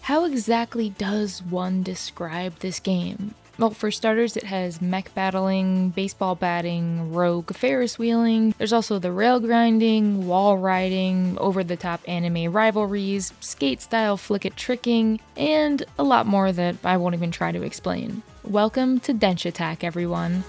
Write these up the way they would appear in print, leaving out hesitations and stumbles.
How exactly does one describe this game? Well, for starters, it has mech battling, baseball batting, rogue Ferris wheeling. There's also the rail grinding, wall riding, over-the-top anime rivalries, skate-style flick-it tricking, and a lot more that I won't even try to explain. Welcome to Denshattack, everyone.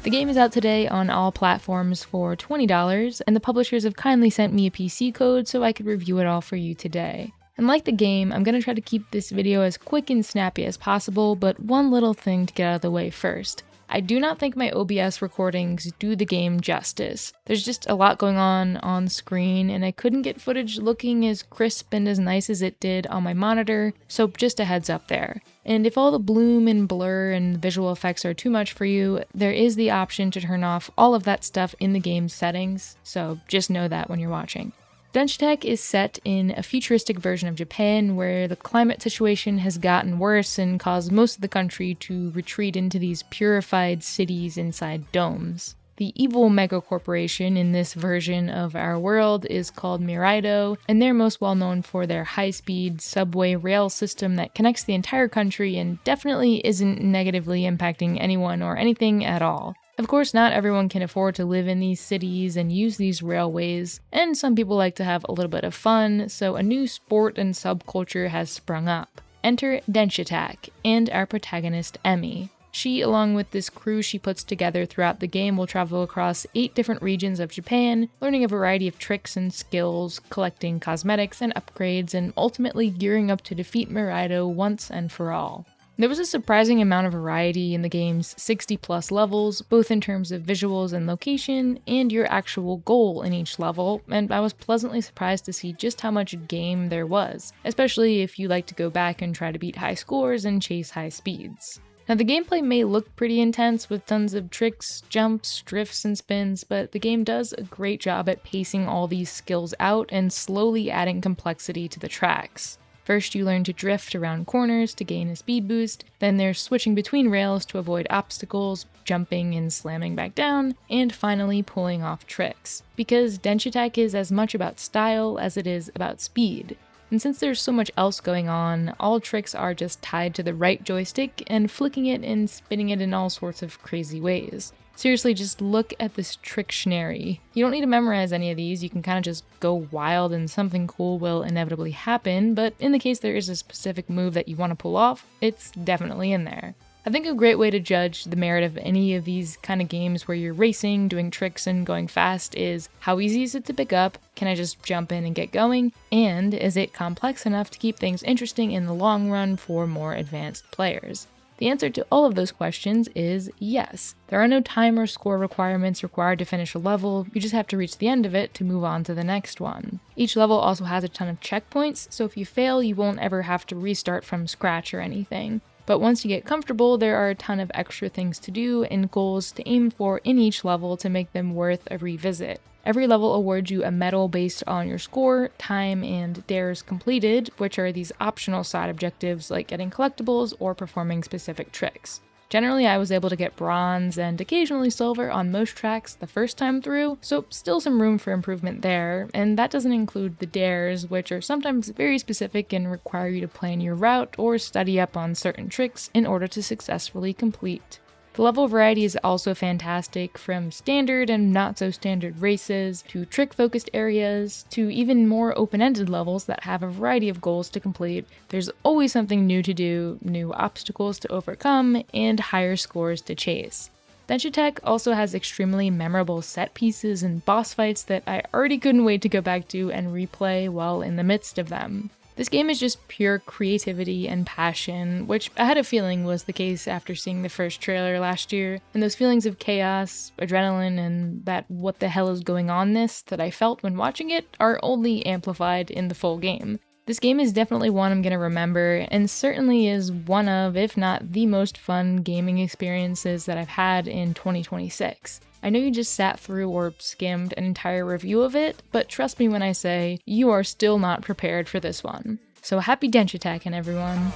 The game is out today on all platforms for $20, and the publishers have kindly sent me a PC code so I could review it all for you today. And like the game, I'm going to try to keep this video as quick and snappy as possible, but one little thing to get out of the way first. I do not think my OBS recordings do the game justice. There's just a lot going on screen, and I couldn't get footage looking as crisp and as nice as it did on my monitor, so just a heads up there. And if all the bloom and blur and visual effects are too much for you, there is the option to turn off all of that stuff in the game's settings, so just know that when you're watching. Denshattack is set in a futuristic version of Japan where the climate situation has gotten worse and caused most of the country to retreat into these purified cities inside domes. The evil megacorporation in this version of our world is called Miraido, and they're most well known for their high-speed subway rail system that connects the entire country and definitely isn't negatively impacting anyone or anything at all. Of course, not everyone can afford to live in these cities and use these railways, and some people like to have a little bit of fun, so a new sport and subculture has sprung up. Enter Denshattack, and our protagonist Emmy. She, along with this crew she puts together throughout the game, will travel across 8 different regions of Japan, learning a variety of tricks and skills, collecting cosmetics and upgrades, and ultimately gearing up to defeat Miraido once and for all. There was a surprising amount of variety in the game's 60+ levels, both in terms of visuals and location, and your actual goal in each level, and I was pleasantly surprised to see just how much game there was, especially if you like to go back and try to beat high scores and chase high speeds. Now, the gameplay may look pretty intense with tons of tricks, jumps, drifts, and spins, but the game does a great job at pacing all these skills out and slowly adding complexity to the tracks. First, you learn to drift around corners to gain a speed boost, then there's switching between rails to avoid obstacles, jumping and slamming back down, and finally pulling off tricks. Because Denshattack is as much about style as it is about speed. And since there's so much else going on, all tricks are just tied to the right joystick and flicking it and spinning it in all sorts of crazy ways. Seriously, just look at this Tricktionary. You don't need to memorize any of these, you can kind of just go wild and something cool will inevitably happen, but in the case there is a specific move that you want to pull off, it's definitely in there. I think a great way to judge the merit of any of these kind of games where you're racing, doing tricks, and going fast is how easy is it to pick up, can I just jump in and get going, and is it complex enough to keep things interesting in the long run for more advanced players? The answer to all of those questions is yes. There are no time or score requirements required to finish a level, you just have to reach the end of it to move on to the next one. Each level also has a ton of checkpoints, so if you fail, you won't ever have to restart from scratch or anything. But once you get comfortable, there are a ton of extra things to do and goals to aim for in each level to make them worth a revisit. Every level awards you a medal based on your score, time, and dares completed, which are these optional side objectives like getting collectibles or performing specific tricks. Generally, I was able to get bronze and occasionally silver on most tracks the first time through, so still some room for improvement there, and that doesn't include the dares, which are sometimes very specific and require you to plan your route or study up on certain tricks in order to successfully complete. The level variety is also fantastic, from standard and not so standard races, to trick-focused areas, to even more open-ended levels that have a variety of goals to complete. There's always something new to do, new obstacles to overcome, and higher scores to chase. Denshattack also has extremely memorable set pieces and boss fights that I already couldn't wait to go back to and replay while in the midst of them. This game is just pure creativity and passion, which I had a feeling was the case after seeing the first trailer last year, and those feelings of chaos, adrenaline, and that what the hell is going on-ness that I felt when watching it are only amplified in the full game. This game is definitely one I'm gonna remember, and certainly is one of, if not the most fun gaming experiences that I've had in 2026. I know you just sat through or skimmed an entire review of it, but trust me when I say, you are still not prepared for this one. So happy Denshattack, everyone!